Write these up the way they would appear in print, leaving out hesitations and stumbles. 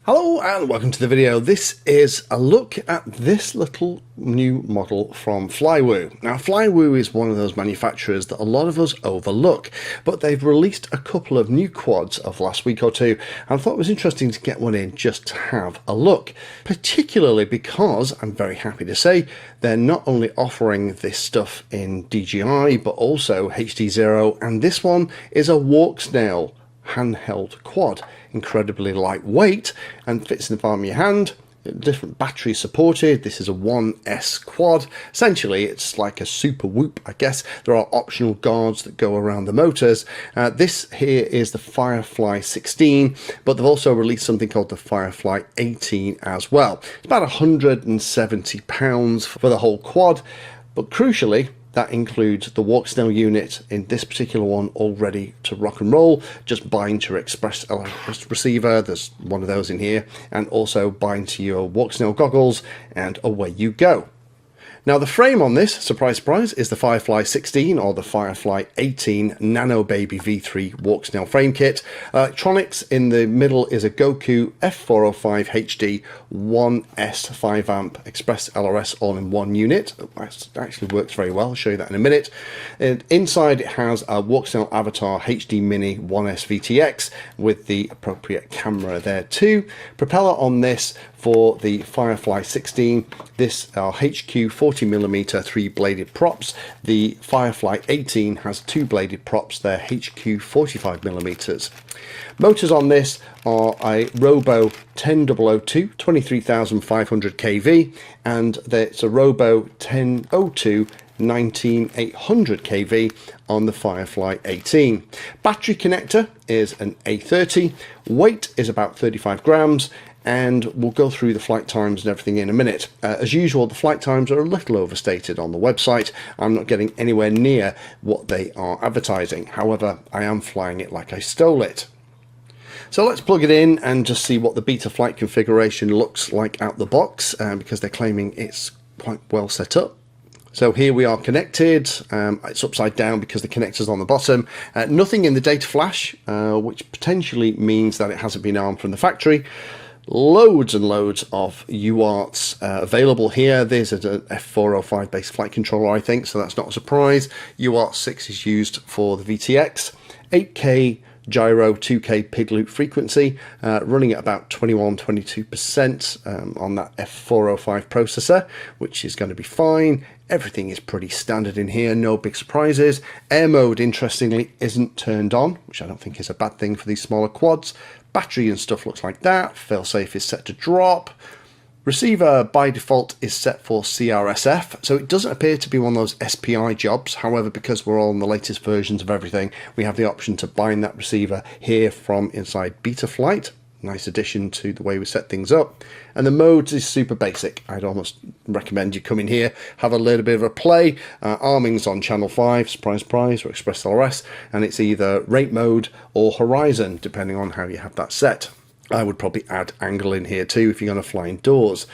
Hello and welcome to the video. This is a look at this little new model from Flywoo. Now Flywoo is one of those manufacturers that a lot of us overlook, but they've released a couple of new quads of last week or two and I thought it was interesting to get one in just to have a look, particularly because I'm very happy to say they're not only offering this stuff in DJI but also HD0, and this one is a walk snail handheld quad, incredibly lightweight and fits in the palm of your hand. Different batteries supported. This is a 1S quad. Essentially it's like a super whoop, I guess. There are optional guards that go around the motors. This here is the Firefly16, but they've also released something called the Firefly18 as well. It's about £170 for the whole quad, but crucially that includes the walk snail unit in this particular one all ready to rock and roll. Just bind to your express LRS receiver, there's one of those in here, and also bind to your walk snail goggles and away you go. Now the frame on this, surprise surprise, is the Firefly16 or the Firefly18 Nano Baby V3 walk snail frame kit. Electronics in the middle is a Goku F405 HD 1S 5 amp Express LRS all-in-one unit. That actually works very well, I'll show you that in a minute. And inside it has a walk snail Avatar HD Mini 1S VTX with the appropriate camera there too. Propeller on this for the Firefly16, this are HQ 40mm 3-bladed props. The Firefly18 has 2-bladed props, they're HQ 45mm. Motors on this are a Robo 10002 23,500 kV, and it's a Robo 1002 19800 kV on the Firefly 18. Battery connector is an A30, weight is about 35 grams, and we'll go through the flight times and everything in a minute. As usual, the flight times are a little overstated on the website. I'm not getting anywhere near what they are advertising. However, I am flying it like I stole it. So let's plug it in and just see what the Betaflight configuration looks like out the box, because they're claiming it's quite well set up. So here we are connected. It's upside down because the connector's on the bottom. Nothing in the data flash, which potentially means that it hasn't been armed from the factory. Loads and loads of UARTs available here. There's an F405 based flight controller, I think, so that's not a surprise. UART 6 is used for the VTX. 8K gyro, 2K pig loop frequency, running at about 21-22% on that F405 processor, which is going to be fine. Everything is pretty standard in here, no big surprises. Air mode, interestingly, isn't turned on, which I don't think is a bad thing for these smaller quads. Battery and stuff looks like that. Failsafe is set to drop. Receiver by default is set for CRSF, so it doesn't appear to be one of those SPI jobs. However, because we're all on the latest versions of everything, we have the option to bind that receiver here from inside Betaflight. Nice addition to the way we set things up. And the modes is super basic. I'd almost recommend you come in here, have a little bit of a play. Arming's on channel 5, surprise surprise, or Express LRS, and it's either rate mode or horizon, depending on how you have that set. I would probably add angle in here too if you're going to fly indoors.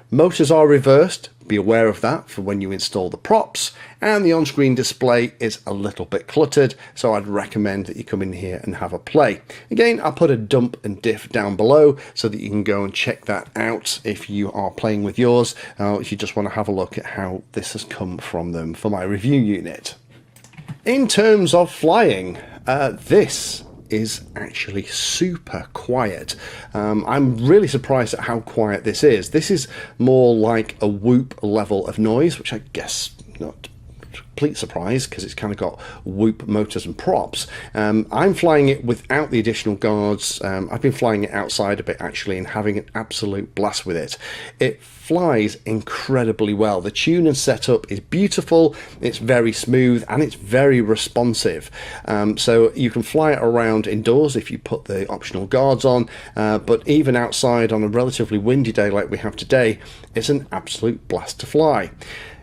Motors are reversed, be aware of that for when you install the props, and the on-screen display is a little bit cluttered, so I'd recommend that you come in here and have a play. Again, I'll put a dump and diff down below so that you can go and check that out if you are playing with yours, if you just want to have a look at how this has come from them for my review unit. In terms of flying, this is actually super quiet. I'm really surprised at how quiet this is. This is more like a whoop level of noise, which I guess not complete surprise because it's kind of got whoop motors and props. I'm flying it without the additional guards. I've been flying it outside a bit actually and having an absolute blast with it. It flies incredibly well. The tune and setup is beautiful, it's very smooth and it's very responsive. So you can fly it around indoors if you put the optional guards on, but even outside on a relatively windy day like we have today, it's an absolute blast to fly.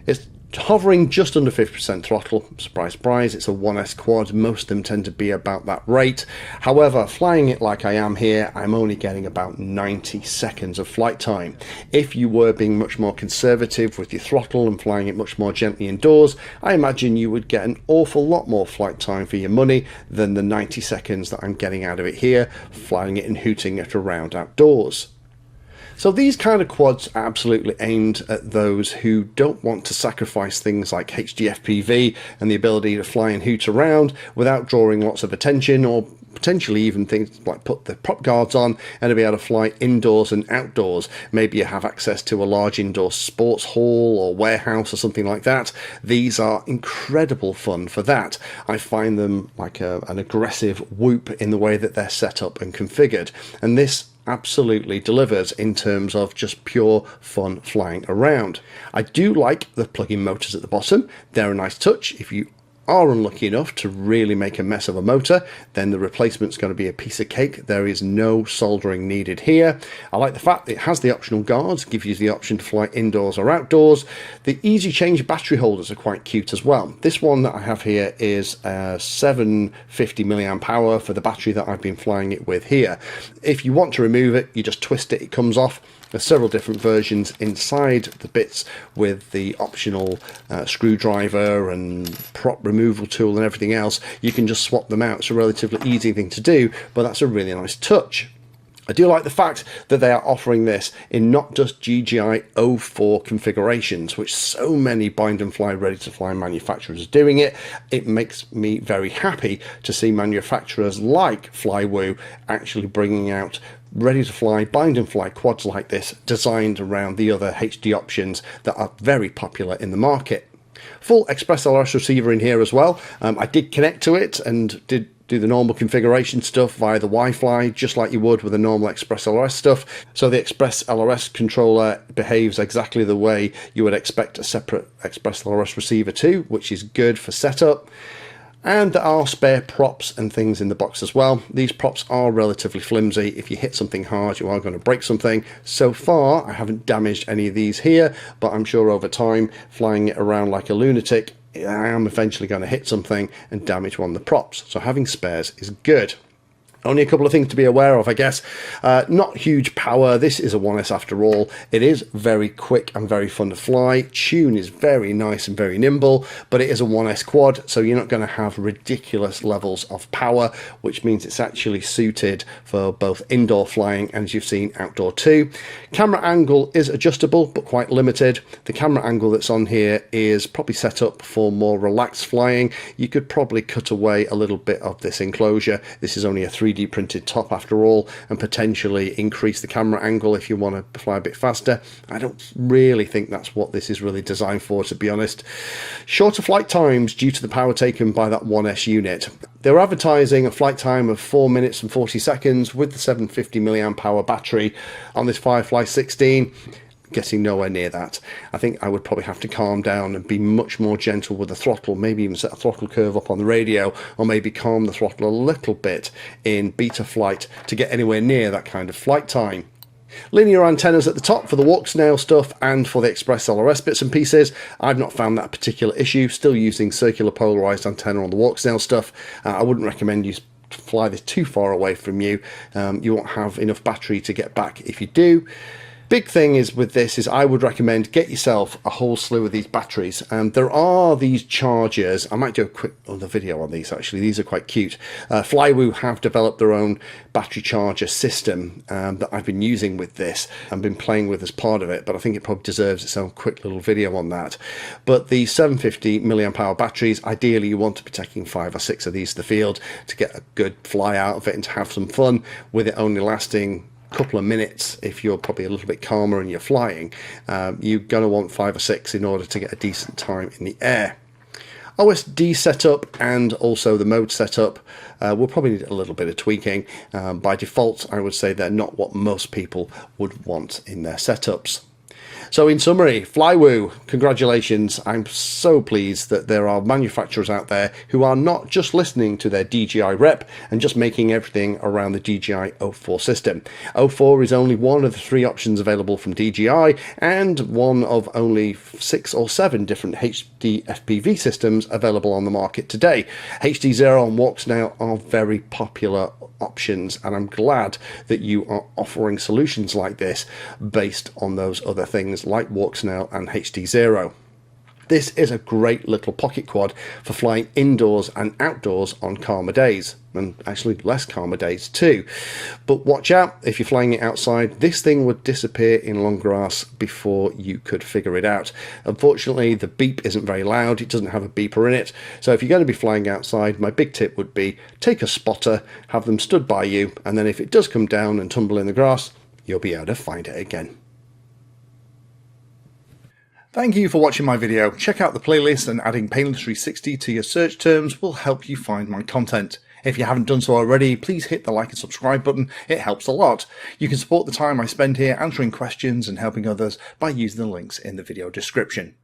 It's hovering just under 50% throttle. Surprise surprise, it's a 1S quad, most of them tend to be about that rate. However, flying it like I am here, I'm only getting about 90 seconds of flight time. If you were being much more conservative with your throttle and flying it much more gently indoors, I imagine you would get an awful lot more flight time for your money than the 90 seconds that I'm getting out of it here, flying it and hooting it around outdoors. So these kind of quads are absolutely aimed at those who don't want to sacrifice things like HD FPV and the ability to fly and hoot around without drawing lots of attention, or potentially even things like put the prop guards on and to be able to fly indoors and outdoors. Maybe you have access to a large indoor sports hall or warehouse or something like that. These are incredible fun for that. I find them like an aggressive whoop in the way that they're set up and configured, and this absolutely delivers in terms of just pure fun flying around. I do like the plug-in motors at the bottom. They're a nice touch. If you are unlucky enough to really make a mess of a motor, then the replacement's going to be a piece of cake. There is no soldering needed here. I like the fact that it has the optional guards, give you the option to fly indoors or outdoors. The easy change battery holders are quite cute as well. This one that I have here is 750 milliamp hour for the battery that I've been flying it with here. If you want to remove it, you just twist it, it comes off. There's several different versions inside the bits with the optional screwdriver and prop removal tool and everything else. You can just swap them out. It's a relatively easy thing to do, but that's a really nice touch. I do like the fact that they are offering this in not just GGI 04 configurations, which so many bind and fly, ready to fly manufacturers are doing it. It makes me very happy to see manufacturers like Flywoo actually bringing out ready to fly bind and fly quads like this, designed around the other HD options that are very popular in the market. Full Express LRS receiver in here as well. I did connect to it and did do the normal configuration stuff via the Wi-Fi, just like you would with a normal Express LRS stuff. So the Express LRS controller behaves exactly the way you would expect a separate Express LRS receiver to, which is good for setup. And there are spare props and things in the box as well. These props are relatively flimsy. If you hit something hard, you are going to break something. So far, I haven't damaged any of these here, but I'm sure over time, flying it around like a lunatic, I am eventually going to hit something and damage one of the props. So having spares is good. Only a couple of things to be aware of, I guess. Not huge power. This is a 1S after all. It is very quick and very fun to fly. Tune is very nice and very nimble, but it is a 1S quad, so you're not going to have ridiculous levels of power, which means it's actually suited for both indoor flying and, as you've seen, outdoor too. Camera angle is adjustable, but quite limited. The camera angle that's on here is probably set up for more relaxed flying. You could probably cut away a little bit of this enclosure. This is only a 3D printed top after all, and potentially increase the camera angle if you want to fly a bit faster. I don't really think that's what this is really designed for, to be honest. Shorter flight times due to the power taken by that 1S unit. They're advertising a flight time of 4 minutes and 40 seconds with the 750 milliamp hour battery on this Firefly16. Getting nowhere near that. I think I would probably have to calm down and be much more gentle with the throttle, maybe even set a throttle curve up on the radio, or maybe calm the throttle a little bit in Betaflight to get anywhere near that kind of flight time. Linear antennas at the top for the walk snail stuff and for the Express LRS bits and pieces. I've not found that particular issue. Still using circular polarized antenna on the walk snail stuff. I wouldn't recommend you fly this too far away from you. You won't have enough battery to get back if you do. Big thing is with this is I would recommend get yourself a whole slew of these batteries. There are these chargers. I might do a quick other video on these actually. These are quite cute. Flywoo have developed their own battery charger system that I've been using with this and been playing with as part of it, but I think it probably deserves its own quick little video on that. But the 750 milliamp hour batteries, ideally you want to be taking 5 or 6 of these to the field to get a good fly out of it and to have some fun with it only lasting couple of minutes. If you're probably a little bit calmer and you're flying, you're going to want 5 or 6 in order to get a decent time in the air. OSD setup and also the mode setup will probably need a little bit of tweaking. By default, I would say they're not what most people would want in their setups. So in summary, Flywoo, congratulations. I'm so pleased that there are manufacturers out there who are not just listening to their DJI rep and just making everything around the DJI 04 system. 04 is only one of the 3 options available from DJI and one of only 6 or 7 different HD FPV systems available on the market today. HD Zero and Walk Snail are very popular options, and I'm glad that you are offering solutions like this based on those other things like Walk Snail and HD Zero. This is a great little pocket quad for flying indoors and outdoors on calmer days, and actually less calmer days too. But watch out, if you're flying it outside, this thing would disappear in long grass before you could figure it out. Unfortunately, the beep isn't very loud, it doesn't have a beeper in it, so if you're going to be flying outside, my big tip would be take a spotter, have them stood by you, and then if it does come down and tumble in the grass, you'll be able to find it again. Thank you for watching my video. Check out the playlist, and adding Pedantry60 to your search terms will help you find my content. If you haven't done so already, please hit the like and subscribe button, it helps a lot. You can support the time I spend here answering questions and helping others by using the links in the video description.